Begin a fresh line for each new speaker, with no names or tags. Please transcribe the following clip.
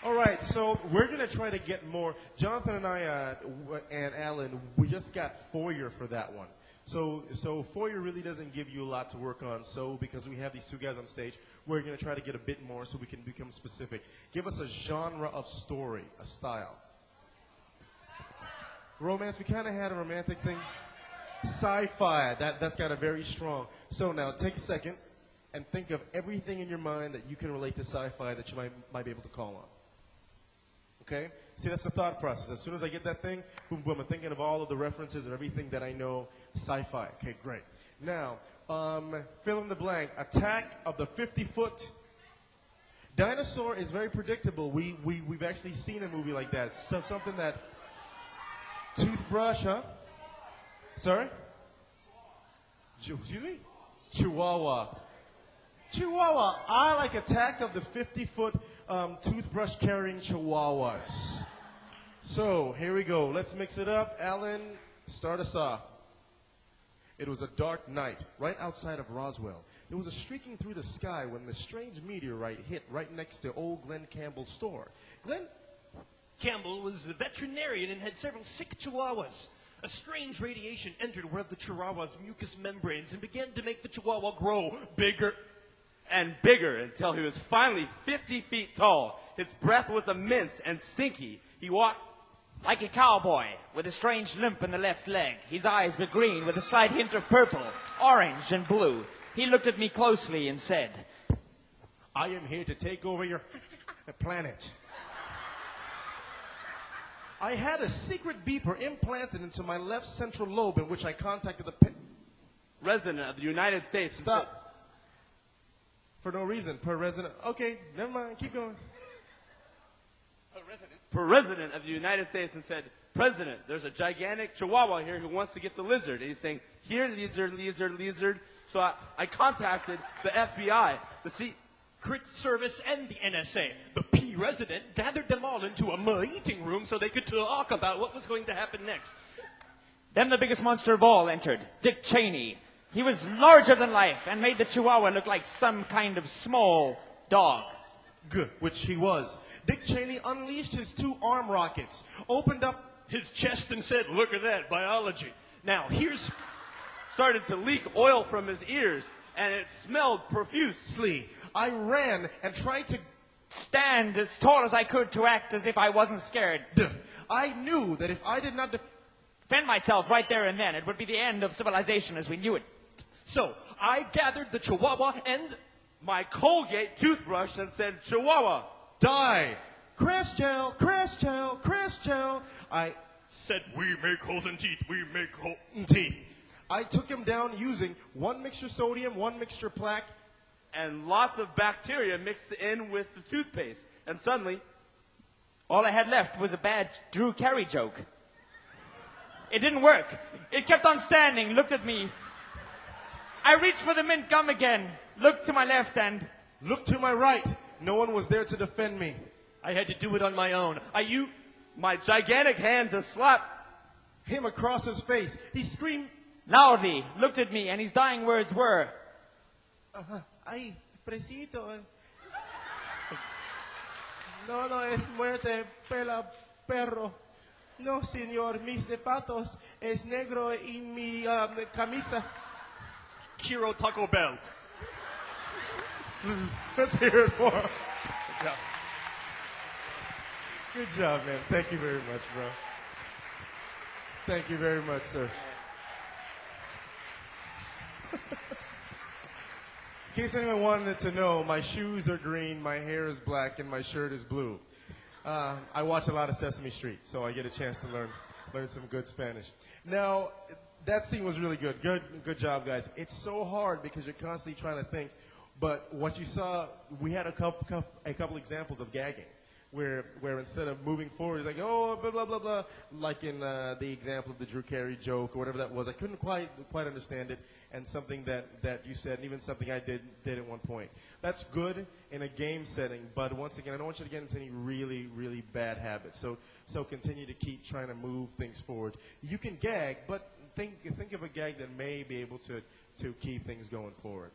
All right, so we're going to try to get more. Jonathan and I and Alan, we just got Foyer for that one. So Foyer really doesn't give you a lot to work on. So because we have these two guys on stage, we're going to try to get a bit more so we can become specific. Give us a genre of story, a style. Romance, we kind of had a romantic thing. Sci-fi, that's got a very strong. So now take a second and think of everything in your mind that you can relate to sci-fi that you might be able to call on. Okay? See, that's the thought process. As soon as I get that thing, boom, boom, I'm thinking of all of the references and everything that I know, sci-fi. Okay, great. Now, fill in the blank. Attack of the 50-foot. Dinosaur is very predictable. We've actually seen a movie like that. So something that... Toothbrush, huh? Sorry? Excuse me? Chihuahua. Chihuahua. I like Attack of the 50-foot toothbrush-carrying chihuahuas. So, here we go. Let's mix it up. Alan, start us off. It was a dark night, right outside of Roswell. There was a streaking through the sky when the strange meteorite hit right next to old Glenn Campbell's store. Glenn
Campbell was a veterinarian and had several sick chihuahuas. A strange radiation entered one of the chihuahua's mucous membranes and began to make the chihuahua grow bigger
and bigger until he was finally 50 feet tall. His breath was immense and stinky. He walked
like a cowboy with a strange limp in the left leg. His eyes were green with a slight hint of purple, orange, and blue. He looked at me closely and said,
I am here to take over your planet. I had a secret beeper implanted into my left central lobe in which I contacted the
President of the United States.
Stop. For no reason, per resident. Okay, never mind, keep going.
President of the United States and said, President, there's a gigantic chihuahua here who wants to get the lizard. And he's saying, here, lizard, lizard, lizard. So I contacted the FBI, the
Secret Service and the NSA. The P-Resident gathered them all into a meeting room so they could talk about what was going to happen next.
Then the biggest monster of all entered, Dick Cheney. He was larger than life and made the chihuahua look like some kind of small dog.
Good, which he was. Dick Cheney unleashed his two arm rockets, opened up
his chest and said, look at that, biology. Now, here's...
started to leak oil from his ears, and it smelled profusely.
I ran and tried to
stand as tall as I could to act as if I wasn't scared.
I knew that if I did not
defend myself right there and then, it would be the end of civilization as we knew it.
So, I gathered the chihuahua and
my Colgate toothbrush and said, Chihuahua,
die. Crash gel, crash gel, crash gel. I
said, we make golden teeth, we make golden
teeth. I took him down using one mixture sodium, one mixture plaque,
and lots of bacteria mixed in with the toothpaste. And suddenly,
all I had left was a bad Drew Carey joke. It didn't work. It kept on standing, looked at me. I reached for the mint gum again, looked to my left and
looked to my right. No one was there to defend me.
I had to do it on my own. I used
my gigantic hand to slap
him across his face. He screamed
loudly, looked at me, and his dying words were,
ay, presito. No, es muerte, pela, perro. No, señor, mis zapatos es negro y mi camisa.
Kiro Taco Bell.
Let's hear it for him. Good job, man. Thank you very much, bro. Thank you very much, sir. In case anyone wanted to know, my shoes are green, my hair is black, and my shirt is blue. I watch a lot of Sesame Street, so I get a chance to learn some good Spanish. Now, that scene was really good. Good job, guys. It's so hard because you're constantly trying to think. But what you saw, we had a couple examples of gagging, where instead of moving forward, it's like, oh, blah, blah, blah, blah, like in the example of the Drew Carey joke or whatever that was. I couldn't quite understand it, and something that you said, and even something I did at one point. That's good in a game setting, but once again, I don't want you to get into any really, really bad habits. So continue to keep trying to move things forward. You can gag, but think of a gag that may be able to keep things going forward.